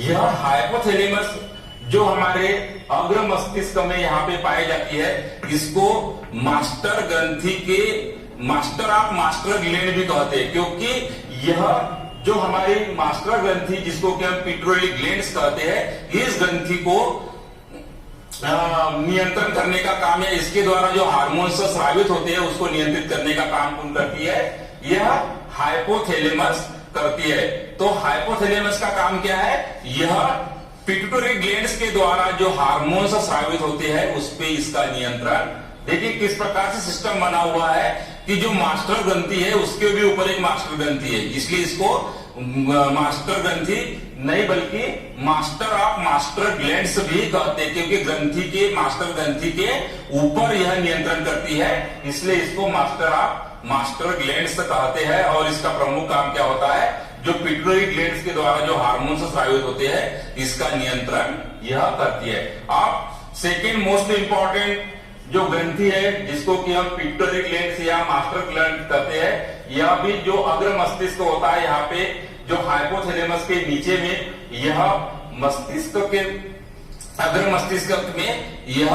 यह हाइपोथैलेमस जो हमारे अग्र मस्तिष्क में यहाँ पे पाई जाती है, इसको मास्टर ग्रंथि के मास्टर ऑफ मास्टर ग्लैंड भी कहते हैं, क्योंकि यह जो हमारी मास्टर ग्रंथि जिसको कि हम पिट्यूटरी ग्लैंड्स कहते हैं, इस ग्रंथि को नियंत्रण करने का काम है। इसके द्वारा जो हार्मोन्स स्रावित होते हैं उसको नियंत्रित करने का काम कौन करती है? यह हाइपोथैलेमस करती है। तो हाइपोथैलेमस का काम क्या है? यह पिट्यूटरी ग्लैंड्स के द्वारा जो हार्मोन्स स्रावित होते हैं उस पे इसका नियंत्रण। देखिए किस प्रकार से सिस्टम बना हुआ है कि जो मास्टर ग्रंथि है उसके भी ऊपर एक मास्टर ग्रंथि है, इसलिए इसको मास्टर ग्रंथि नहीं बल्कि मास्टर ऑफ मास्टर ग्लैंड्स भी कहते हैं, क्योंकि ग्रंथि के मास्टर ग्रंथि के ऊपर यह नियंत्रण करती है, इसलिए इसको मास्टर ऑफ मास्टर ग्लैंड्स कहते हैं। और इसका प्रमुख काम क्या होता है? जो पिट्यूटरी ग्लैंड्स के द्वारा जो हार्मोन्स स्रावित होते हैं इसका नियंत्रण यह करती है। अब सेकेंड मोस्ट इंपॉर्टेंट जो ग्रंथि है जिसको कि हम पिट्यूटरी ग्लैंड्स या मास्टर ग्लैंड कहते हैं, यह भी जो अग्र मस्तिष्क होता है, यहाँ पे जो हाइपोथैलेमस के नीचे में यह मस्तिष्क के अग्र मस्तिष्क में यह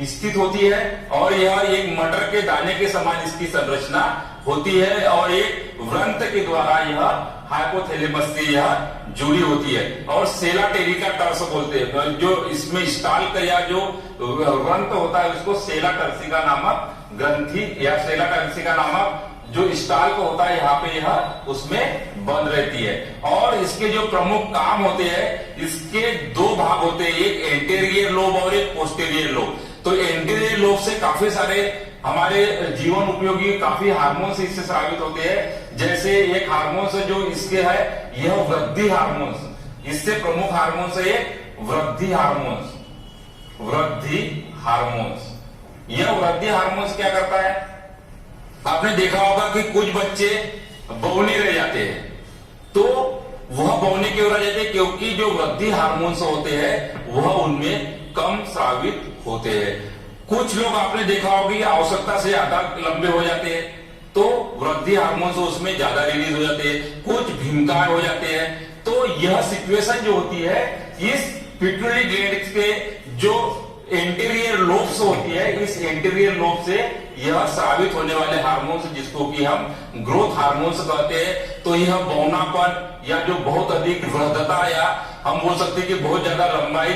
स्थित होती है और यह एक मटर के दाने के समान इसकी संरचना होती है और एक व्रंत के द्वारा यह हाइपोथैलेमस से यह जुड़ी होती है और सेला टेरिका टर्स बोलते हैं। जो इसमें स्टाल्क या जो व्रंत होता है उसको सेला टर्सिका नामक ग्रंथि या सेला टर्सिका नामक जो स्टाल्क होता है यहाँ पे यह उसमें बंद रहती है। और इसके जो प्रमुख काम होते हैं, इसके दो भाग होते हैं, एक एंटेरियर लोब और एक पोस्टेरियर लोब। तो एंटेरियर लोब से काफी सारे हमारे जीवन उपयोगी काफी हार्मोन्स इससे स्रावित होते हैं। जैसे एक हार्मोन्स जो इसके है यह वृद्धि हार्मोन्स, इससे प्रमुख हार्मोन्स है वृद्धि हार्मोन्स। वृद्धि हार्मोन्स, यह वृद्धि हार्मोन्स क्या करता है? आपने देखा होगा कि कुछ बच्चे बौने रह जाते हैं, तो वह बौने क्यों रह जाते हैं? क्योंकि जो वृद्धि हार्मोन्स होते हैं वह उनमें कम स्रावित होते हैं। कुछ लोग आपने देखा होगा आवश्यकता से ज्यादा लंबे हो जाते हैं, तो वृद्धि हार्मोन्स उसमें ज्यादा रिलीज हो जाते हैं, कुछ भीमकार हो जाते हैं। तो यह सिचुएशन जो होती है इस पिट्यूटरी ग्लैंड के जो एंटीरियर लोब्स होती है, इस एंटीरियर लोब से यह स्रावित होने वाले हार्मोन्स जिसको कि हम ग्रोथ हार्मोन्स कहते हैं, तो यह बौनापन या जो बहुत अधिक वृद्धता या हम बोल सकते हैं कि बहुत ज्यादा लंबाई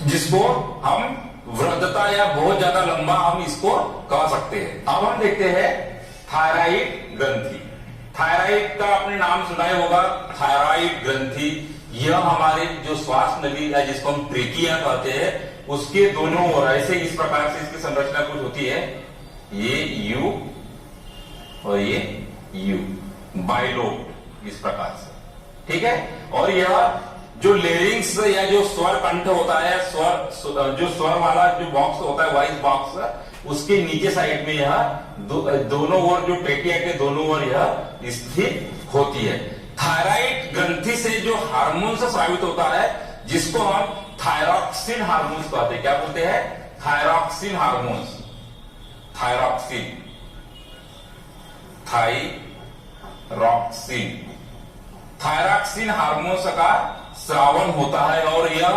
जिसको हम वृद्धता या बहुत ज्यादा लंबा हम इसको कह सकते हैं। अब हम देखते हैं थायराइड ग्रंथि। थायराइड का आपने नाम सुना ही होगा, थायराइड ग्रंथि यह हमारे जो श्वास नली है जिसको हम ट्रेकिया कहते हैं उसके दोनों ओर ऐसे इस प्रकार से इसकी संरचना कुछ होती है, ये यू और ये यू, बाइलोब इस प्रकार से, ठीक है। और यह जो लेरिंग्स या जो स्वर कंठ होता है, जो स्वर वाला जो बॉक्स होता है वॉइस बॉक्स, उसके नीचे साइड में यह दोनों ओर जो ट्रेकिया के दोनों ओर यह स्थित होती है। थायराइड ग्रंथि से जो हार्मोन से स्रावित होता है जिसको हम थायरॉक्सिन हार्मोन्स कहते हैं। क्या बोलते हैं? Thyroxine hormones. Thyroxine, thyroxine hormones का स्रावन होता है और यह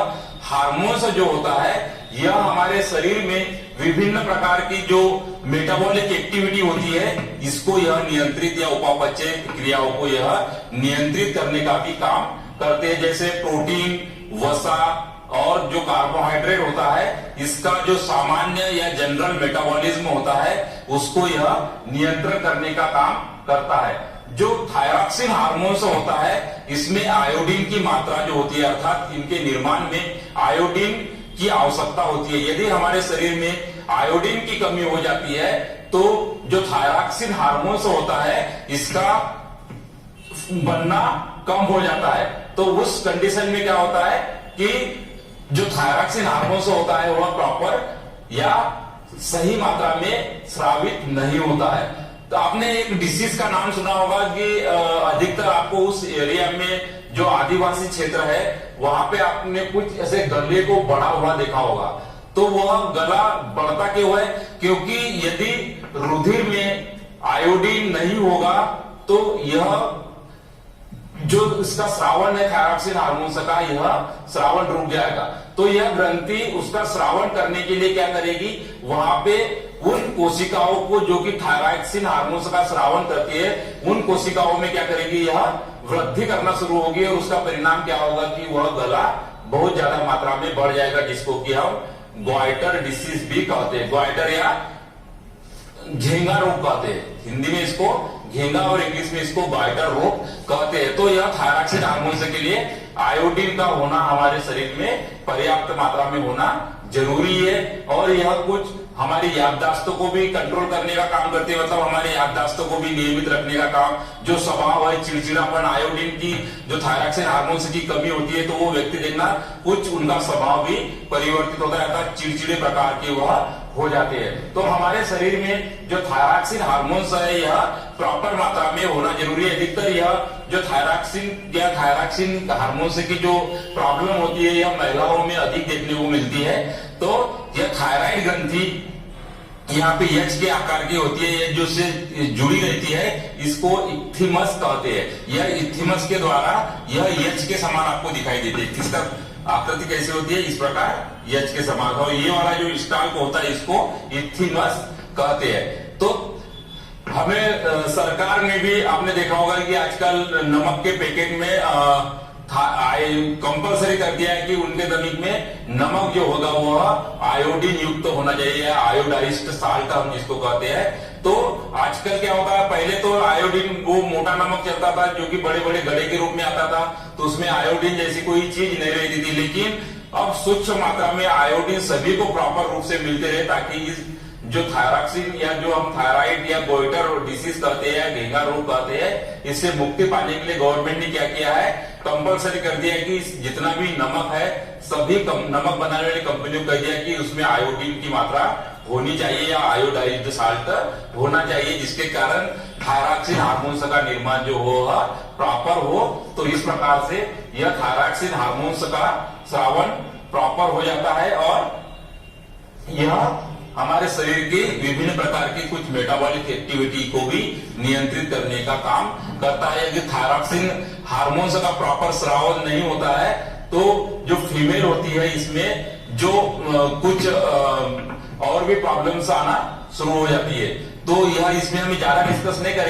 हार्मोन्स जो होता है यह हमारे शरीर में विभिन्न प्रकार की जो मेटाबॉलिक एक्टिविटी होती है इसको यह नियंत्रित या उपापचय क्रियाओं को यह नियंत्रित करने का भी काम करते हैं। जैसे प्रोटीन, वसा और जो कार्बोहाइड्रेट होता है इसका जो सामान्य या जनरल मेटाबॉलिज्म होता है उसको यह नियंत्रण करने का काम करता है। जो थायरॉक्सिन हार्मोन्स होता है इसमें आयोडीन की मात्रा जो होती है, अर्थात इनके निर्माण में आयोडीन की आवश्यकता होती है। यदि हमारे शरीर में आयोडीन की कमी हो जाती है तो जो थायरॉक्सिन हार्मोन्स होता है इसका बनना कम हो जाता है। तो उस कंडीशन में क्या होता है कि जो थायरॉक्सिन हार्मोन्स होता है वह प्रॉपर या सही मात्रा में स्रावित नहीं होता है। तो आपने एक डिसीज का नाम सुना होगा कि अधिकतर आपको उस एरिया में जो आदिवासी क्षेत्र है वहां पे आपने कुछ ऐसे गले को बढ़ा हुआ देखा होगा। तो वह गला बढ़ता क्यों है? क्योंकि यदि रुधिर में आयोडीन नहीं होगा तो यह जो इसका श्रावण है थायरॉक्सिन हार्मोन का, यह श्रावण रुक जाएगा। तो यह ग्रंथि उसका श्रावण करने के लिए क्या करेगी, वहां पे उन कोशिकाओं को जो कि थायरॉक्सिन हार्मोन का श्रावण करती है, उन कोशिकाओं में क्या करेगी, यह वृद्धि करना शुरू होगी और उसका परिणाम क्या होगा कि वह गला बहुत ज्यादा मात्रा में बढ़ जाएगा, जिसको कि हम ग्वाइटर डिसीज भी कहते हैं। ग्वाइटर या झींगा रोग कहते हैं, हिंदी में इसको झींगा और इंग्लिश में इसको ग्वाइटर रोग कहते हैं। तो यह थायरॉक्सिन हार्मोन के लिए आयोडीन का होना हमारे शरीर में पर्याप्त मात्रा में होना जरूरी है। और यह कुछ हमारी याददाश्तों को भी कंट्रोल करने का काम करते हैं, मतलब हमारे याददाश्तों को भी नियमित रखने का काम। जो स्वभाव है चिड़चिड़ापन, आयोडीन की जो थायरॉक्सिन हार्मोन की कमी होती है, तो वो व्यक्ति देखना कुछ उनका स्वभाव भी परिवर्तित होता रहता है, चिड़चिड़े प्रकार के वह हो जाते हैं। तो हमारे शरीर में जो थायरॉक्सिन हार्मोन्स है, यह प्रॉपर मात्रा में होना जरूरी है। अधिकतर यह जो थायरॉक्सिन हार्मोन की जो प्रॉब्लम होती है, यह महिलाओं में अधिक देखने को मिलती है। तो यह थायराइड ग्रंथि यहाँ पे यच के आकार की होती है, ये जो से जुड़ी रहती है, इसको इक्थिमस कहते हैं। यह इक्थिमस के द्वारा यह यच के समान आपको दिखाई देती है। किसका आकृति कैसे होती है, इस प्रकार यच के समान। और ये वाला जो स्टाल्क होता है, इसको इक्थिमस कहते हैं। तो हमें सरकार ने भी, आपने देखा होगा कि आजकल नमक के पैकेट में कंपलसरी कर दिया है कि उनके नमक में नमक जो होगा वह आयोडीन युक्त होना चाहिए, आयोडाइज्ड साल्ट हम जिसको कहते हैं। तो आजकल क्या होता है, पहले तो आयोडीन वो मोटा नमक चलता था जो कि बड़े बड़े घड़े के रूप में आता था, तो उसमें आयोडीन जैसी कोई चीज नहीं रहती थी। लेकिन अब सूक्ष्म मात्रा में आयोडीन सभी को प्रॉपर रूप से मिलते रहे, ताकि इस जो थायरॉक्सिन या जो हम थायराइड या गोइटर डिसीज कहते हैं, घेंगा रोग कहते हैं, इससे मुक्ति पाने के लिए गवर्नमेंट ने क्या किया है, कंपलसरी कर दिया है कि जितना भी नमक है, सभी नमक बनाने वाली कंपनियों को कह दिया कि उसमें आयोडीन की मात्रा होनी चाहिए या आयोडाइज्ड साल्ट होना चाहिए, जिसके कारण थायरॉक्सिन हार्मोन का निर्माण जो होगा प्रॉपर हो। तो इस प्रकार से यह थायरॉक्सिन हार्मोन का श्रावण प्रॉपर हो जाता है और यह हमारे शरीर की विभिन्न प्रकार की कुछ मेटाबॉलिक एक्टिविटी को भी नियंत्रित करने का काम करता है। यदि थायरॉक्सिन हार्मोन का प्रॉपर स्राव नहीं होता है, तो जो फीमेल होती है, इसमें जो कुछ और भी प्रॉब्लम्स आना शुरू हो जाती है। तो यह इसमें हम ज्यादा डिस्कस नहीं करेंगे।